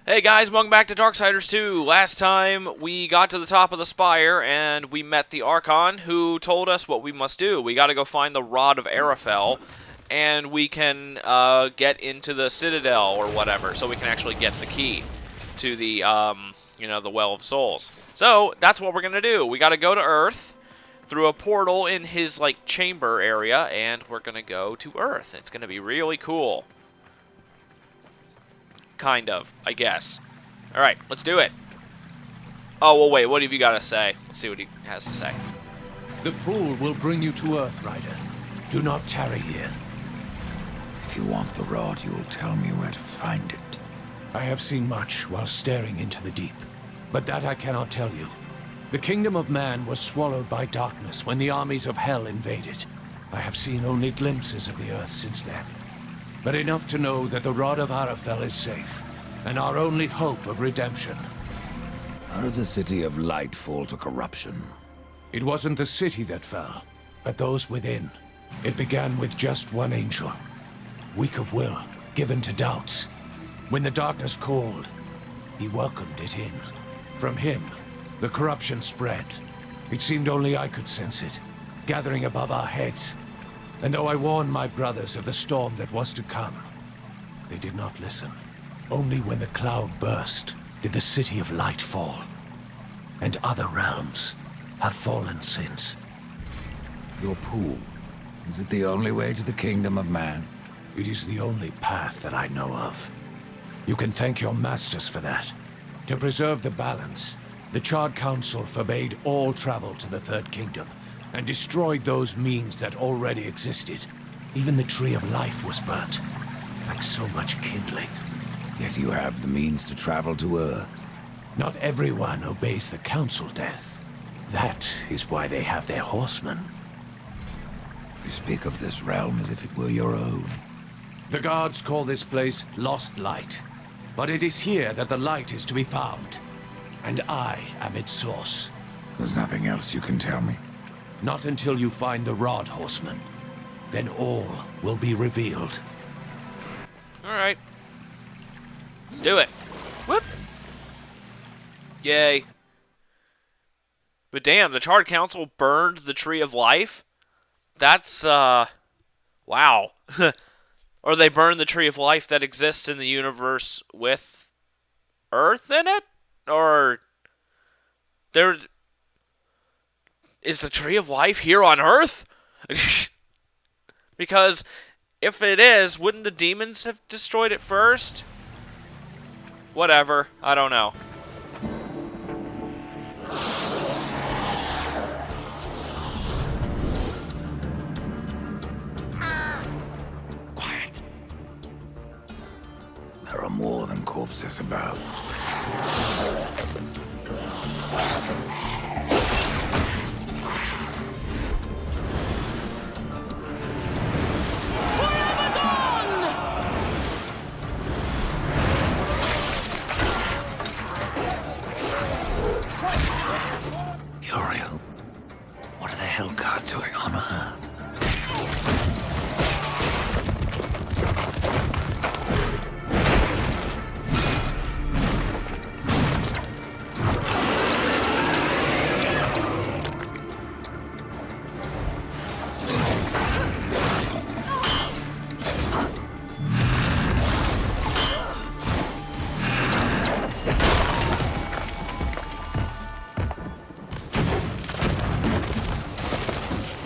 Hey guys, welcome back to Darksiders 2. Last time we got to the top of the spire and we met the Archon who told us what we must do. We gotta go find the Rod of Arafel and we can get into the Citadel or whatever, so we can actually get the key to the, the Well of Souls. So, that's what we're gonna do. We gotta go to Earth through a portal in his, chamber area, and we're gonna go to Earth. It's gonna be really cool. Kind of, I guess. Alright, let's do it. Oh, well, wait, what have you got to say? Let's see what he has to say. The pool will bring you to Earth, Rider. Do not tarry here. If you want the rod, you will tell me where to find it. I have seen much while staring into the deep, but that I cannot tell you. The kingdom of man was swallowed by darkness when the armies of hell invaded. I have seen only glimpses of the Earth since then. But enough to know that the Rod of Arafel is safe, and our only hope of redemption. How does a city of light fall to corruption? It wasn't the city that fell, but those within. It began with just one angel, weak of will, given to doubts. When the darkness called, he welcomed it in. From him, the corruption spread. It seemed only I could sense it, gathering above our heads. And though I warned my brothers of the storm that was to come, they did not listen. Only when the cloud burst did the City of Light fall. And other realms have fallen since. Your pool, is it the only way to the kingdom of man? It is the only path that I know of. You can thank your masters for that. To preserve the balance, the Charred Council forbade all travel to the Third Kingdom, and destroyed those means that already existed. Even the Tree of Life was burnt, like so much kindling. Yet you have the means to travel to Earth. Not everyone obeys the Council, Death. That is why they have their horsemen. You speak of this realm as if it were your own. The guards call this place Lost Light, but it is here that the light is to be found, and I am its source. There's nothing else you can tell me? Not until you find the Rod, Horseman. Then all will be revealed. Alright. Let's do it. Whoop! Yay. But damn, the Charred Council burned the Tree of Life? That's, wow. Or they burned the Tree of Life that exists in the universe with Earth in it? Or there... Is the Tree of Life here on Earth? Because if it is, wouldn't the demons have destroyed it first? Whatever. I don't know. Quiet. There are more than corpses about. Uriel, what are the Hellguard doing on Earth?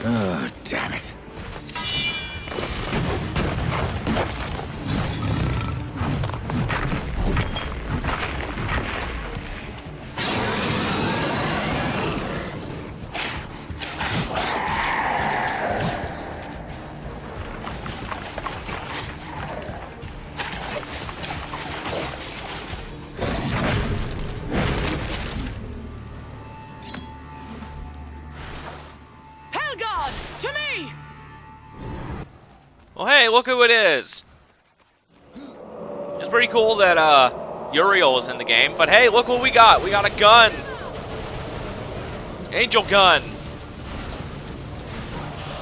Oh, damn it. Well, hey, look who it is. It's pretty cool that Uriel is in the game, but hey, look what we got. We got a gun. Angel gun.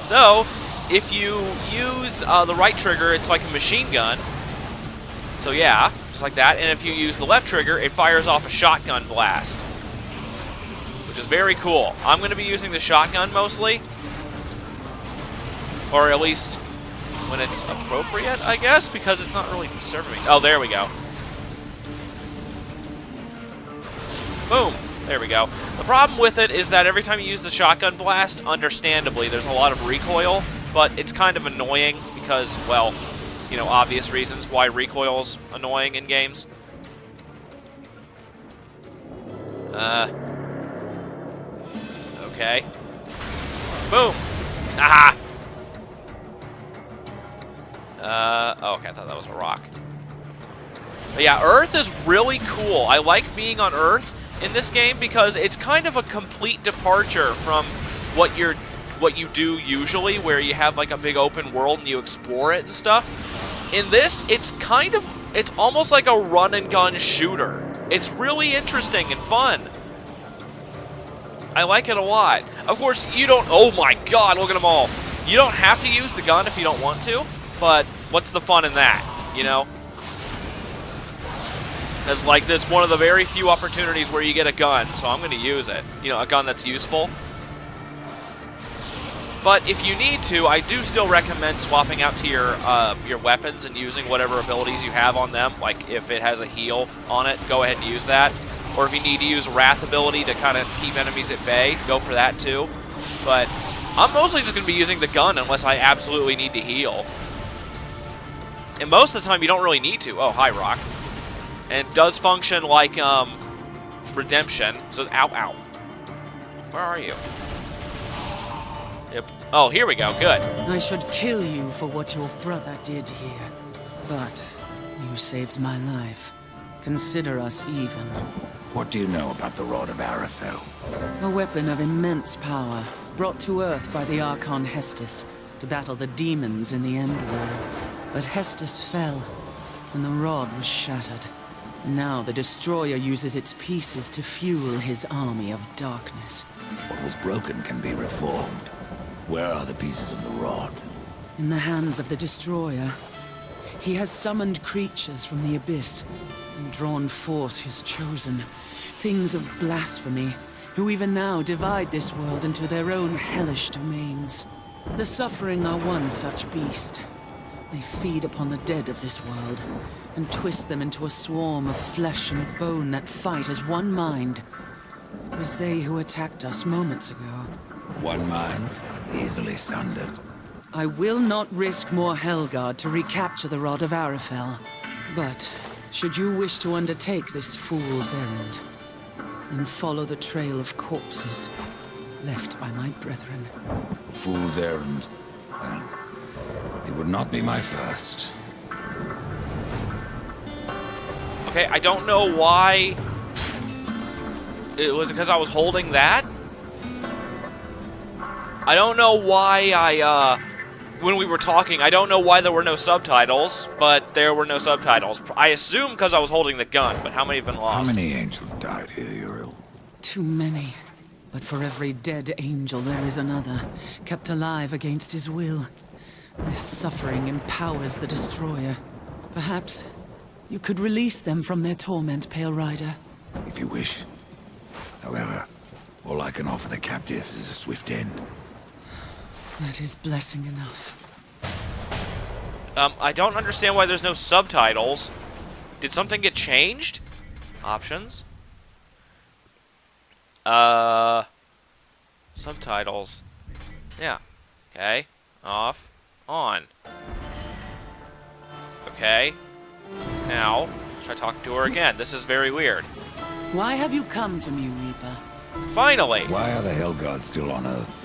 So, if you use the right trigger, it's like a machine gun. So yeah, just like that. And if you use the left trigger, it fires off a shotgun blast, which is very cool. I'm going to be using the shotgun mostly, or at least when it's appropriate, I guess, because it's not really serving me. Oh, there we go. Boom. There we go. The problem with it is that every time you use the shotgun blast, understandably, there's a lot of recoil, but it's kind of annoying because, well, you know, obvious reasons why recoil's annoying in games. Okay. Boom! Aha! Oh, okay, I thought that was a rock. But yeah, Earth is really cool. I like being on Earth in this game because it's kind of a complete departure from what you do usually, where you have like a big open world and you explore it and stuff. In this, it's almost like a run and gun shooter. It's really interesting and fun. I like it a lot. Of course, you don't, oh my god, look at them all. You don't have to use the gun if you don't want to, but what's the fun in that, you know? It's like, that's one of the very few opportunities where you get a gun, so I'm going to use it. You know, a gun that's useful. But if you need to, I do still recommend swapping out to your weapons and using whatever abilities you have on them. Like, if it has a heal on it, go ahead and use that. Or if you need to use Wrath ability to kind of keep enemies at bay, go for that too. But I'm mostly just going to be using the gun unless I absolutely need to heal. And most of the time, you don't really need to. Oh, hi, Rock. And it does function like redemption. So, ow, ow. Where are you? Yep. Oh, here we go. Good. I should kill you for what your brother did here. But you saved my life. Consider us even. What do you know about the Rod of Arafel? A weapon of immense power, brought to Earth by the Archon Hestus to battle the demons in the End War. But Hestus fell, and the rod was shattered. Now the Destroyer uses its pieces to fuel his army of darkness. What was broken can be reformed. Where are the pieces of the rod? In the hands of the Destroyer. He has summoned creatures from the abyss and drawn forth his chosen. Things of blasphemy, who even now divide this world into their own hellish domains. The Suffering are one such beast. They feed upon the dead of this world and twist them into a swarm of flesh and bone that fight as one mind. It was they who attacked us moments ago. One mind, easily sundered. I will not risk more Helgard to recapture the Rod of Arafel. But, should you wish to undertake this fool's errand, and follow the trail of corpses left by my brethren. A fool's errand. Well, it would not be my first. Okay, I don't know why. It was because I was holding that? I don't know why when we were talking, I don't know why there were no subtitles, but there were no subtitles. I assume because I was holding the gun, but how many have been lost? How many angels died here, Uriel? Too many. But for every dead angel, there is another, kept alive against his will. Their suffering empowers the Destroyer. Perhaps you could release them from their torment, Pale Rider. If you wish. However, all I can offer the captives is a swift end. That is blessing enough. I don't understand why there's no subtitles. Did something get changed? Options. Subtitles. Yeah. Okay. Off. On. Okay. Now, try talking to her again. This is very weird. Why have you come to me, Reaper? Finally! Why are the Hellguards still on Earth?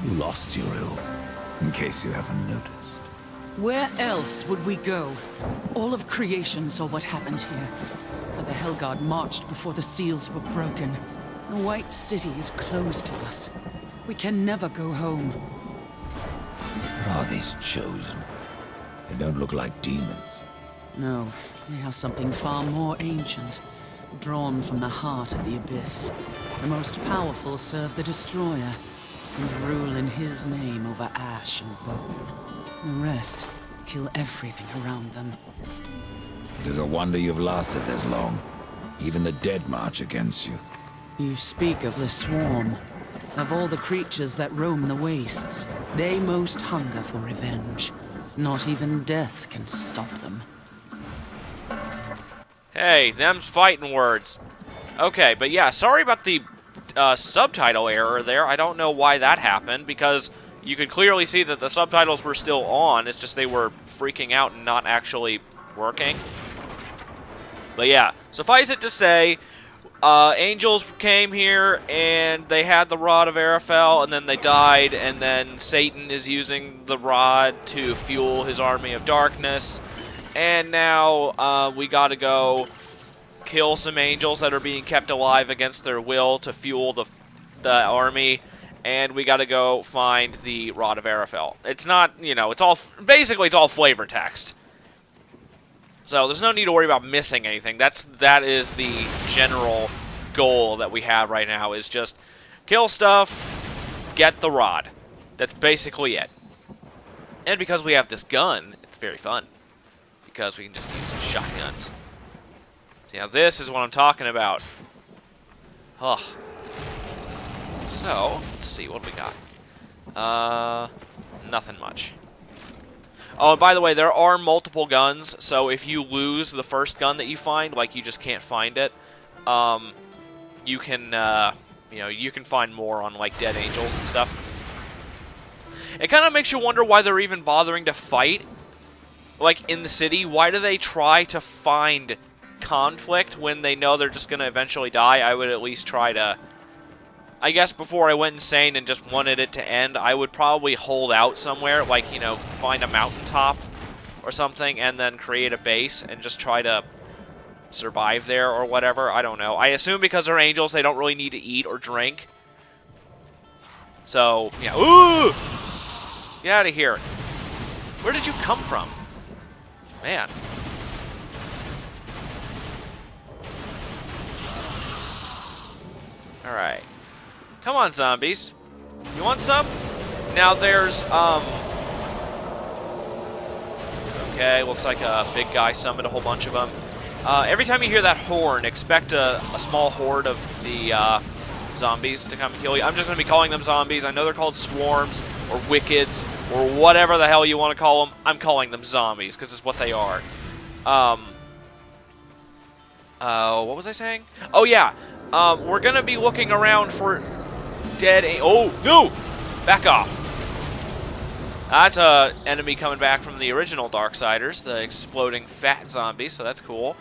You lost Uriel, in case you haven't noticed. Where else would we go? All of creation saw what happened here. How the Hellguard marched before the seals were broken. The White City is closed to us. We can never go home. What are these chosen? They don't look like demons. No, they are something far more ancient. Drawn from the heart of the Abyss. The most powerful serve the Destroyer, and rule in his name over ash and bone. The rest kill everything around them. It is a wonder you've lasted this long. Even the dead march against you. You speak of the swarm. Of all the creatures that roam the wastes, they most hunger for revenge. Not even death can stop them. Hey, them's fighting words. Okay, but yeah, sorry about the subtitle error there. I don't know why that happened, because you could clearly see that the subtitles were still on. It's just they were freaking out and not actually working. But yeah, suffice it to say, angels came here, and they had the Rod of Arafel, and then they died, and then Satan is using the rod to fuel his army of darkness. And now we gotta go kill some angels that are being kept alive against their will to fuel the army. And we gotta go find the Rod of Arafel. It's not, you know, it's all, basically it's all flavor text. So there's no need to worry about missing anything. That is the general goal that we have right now, is just kill stuff, get the rod. That's basically it. And because we have this gun, it's very fun. Because we can just use shotguns. So now this is what I'm talking about. Ugh. So, let's see, what do we got? Nothing much. Oh, and by the way, there are multiple guns, so if you lose the first gun that you find, like you just can't find it, you can, you know, you can find more on, like, dead angels and stuff. It kind of makes you wonder why they're even bothering to fight, like, in the city. Why do they try to find conflict when they know they're just going to eventually die? I would at least try to... I guess before I went insane and just wanted it to end, I would probably hold out somewhere, like, you know, find a mountaintop or something, and then create a base and just try to survive there or whatever. I don't know. I assume because they're angels, they don't really need to eat or drink. So, yeah. Ooh! Get out of here. Where did you come from? Man. Alright. Come on, zombies. You want some? Now there's, okay, looks like a big guy summoned a whole bunch of them. Every time you hear that horn, expect a small horde of the zombies to come and kill you. I'm just going to be calling them zombies. I know they're called swarms or wickeds or whatever the hell you want to call them. I'm calling them zombies because it's what they are. What was I saying? Oh, yeah. We're going to be looking around for dead... Oh, no! Back off. That's an enemy coming back from the original Darksiders, the exploding fat zombie, so that's cool.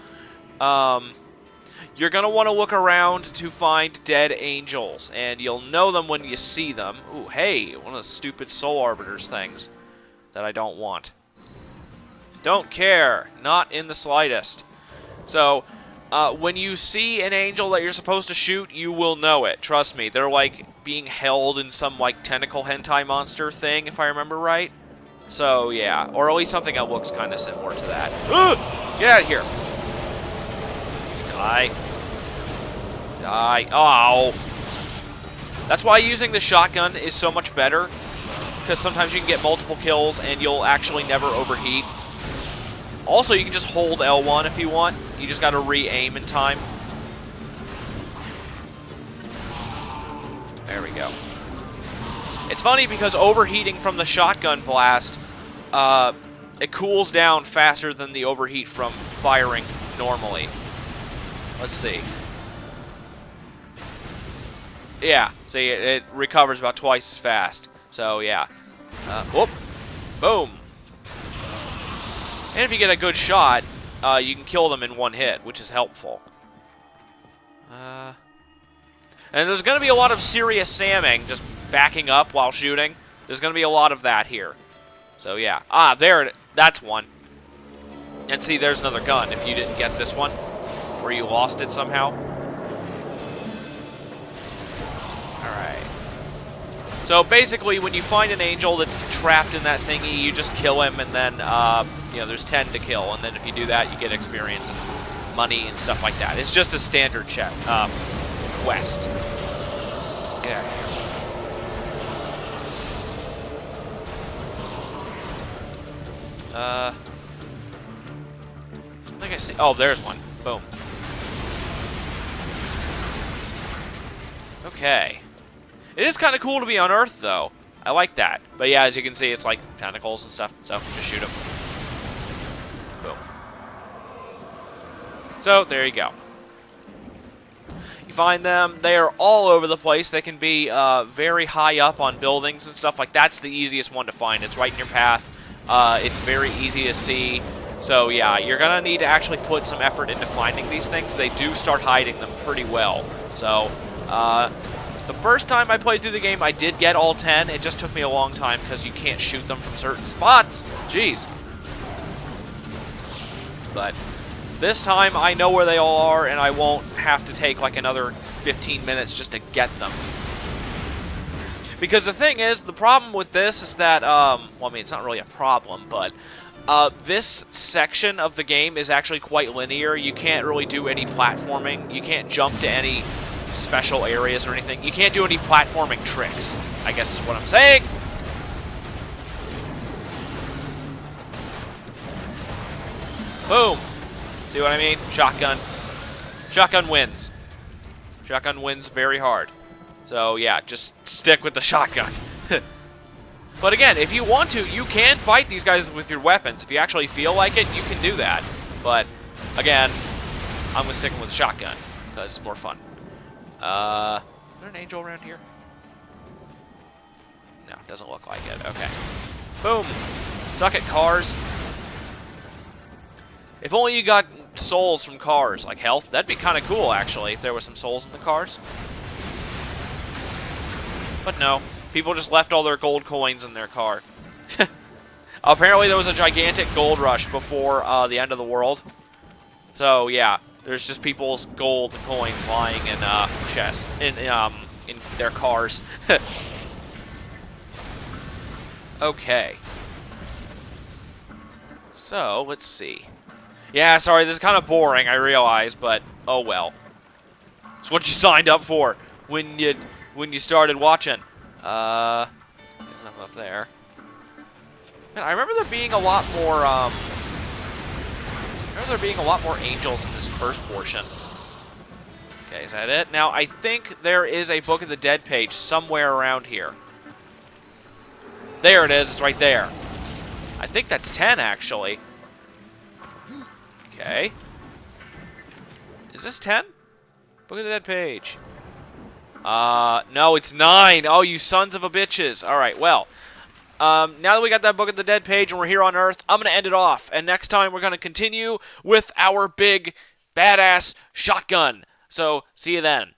You're going to want to look around to find dead angels, and you'll know them when you see them. Ooh, hey, one of the stupid Soul Arbiters things that I don't want. Don't care. Not in the slightest. So, when you see an angel that you're supposed to shoot, you will know it. Trust me. They're, like, being held in some, like, tentacle hentai monster thing, if I remember right. So, yeah. Or at least something that looks kind of similar to that. Ugh! Get out of here. Die. Die. Oh. That's why using the shotgun is so much better. Because sometimes you can get multiple kills and you'll actually never overheat. Also, you can just hold L1 if you want. You just gotta re-aim in time. There we go. It's funny because overheating from the shotgun blast, it cools down faster than the overheat from firing normally. Let's see. Yeah, see, it recovers about twice as fast. So, yeah. Whoop. Boom. And if you get a good shot, you can kill them in one hit, which is helpful. And there's going to be a lot of serious samming, just backing up while shooting. There's going to be a lot of that here. So, yeah. Ah, there, that's one. And see, there's another gun if you didn't get this one, or you lost it somehow. Alright. So, basically, when you find an angel that's trapped in that thingy, you just kill him, and then, you know, there's 10 to kill. And then if you do that, you get experience and money and stuff like that. It's just a standard quest. Yeah. I think think I see... Oh, there's one. Boom. Okay. It is kind of cool to be on Earth, though. I like that. But yeah, as you can see, it's like tentacles and stuff, so just shoot them. Boom. So, there you go. You find them. They are all over the place. They can be very high up on buildings and stuff. Like, that's the easiest one to find. It's right in your path. It's very easy to see. So, yeah, you're going to need to actually put some effort into finding these things. They do start hiding them pretty well. So, the first time I played through the game, I did get all 10. It just took me a long time because you can't shoot them from certain spots. Jeez. But this time, I know where they all are, and I won't have to take like another 15 minutes just to get them. Because the thing is, the problem with this is that, well, I mean, it's not really a problem, but this section of the game is actually quite linear. You can't really do any platforming. You can't jump to any special areas or anything. You can't do any platforming tricks, I guess is what I'm saying. Boom. See what I mean? Shotgun. Shotgun wins. Shotgun wins very hard. So yeah, just stick with the shotgun. But again, if you want to, you can fight these guys with your weapons. If you actually feel like it, you can do that. But again, I'm gonna stick with the shotgun because it's more fun. Is there an angel around here? No, doesn't look like it. Okay. Boom. Suck at cars. If only you got souls from cars, like health. That'd be kind of cool, actually, if there was some souls in the cars. But no. People just left all their gold coins in their car. Apparently there was a gigantic gold rush before the end of the world. So, yeah. There's just people's gold coins lying in chests, in their cars. Okay. So, let's see. Yeah, sorry, this is kind of boring, I realize, but oh well. It's what you signed up for when you started watching. There's nothing up there. Man, I remember there being a lot more angels in this first portion. Okay, is that it? Now, I think there is a Book of the Dead page somewhere around here. There it is. It's right there. I think that's 10, actually. Okay. Is this 10? Book of the Dead page. No, it's 9. Oh, you sons of a bitches. All right, well. Now that we got that Book of the Dead page and we're here on Earth, I'm going to end it off. And next time we're going to continue with our big, badass shotgun. So, see you then.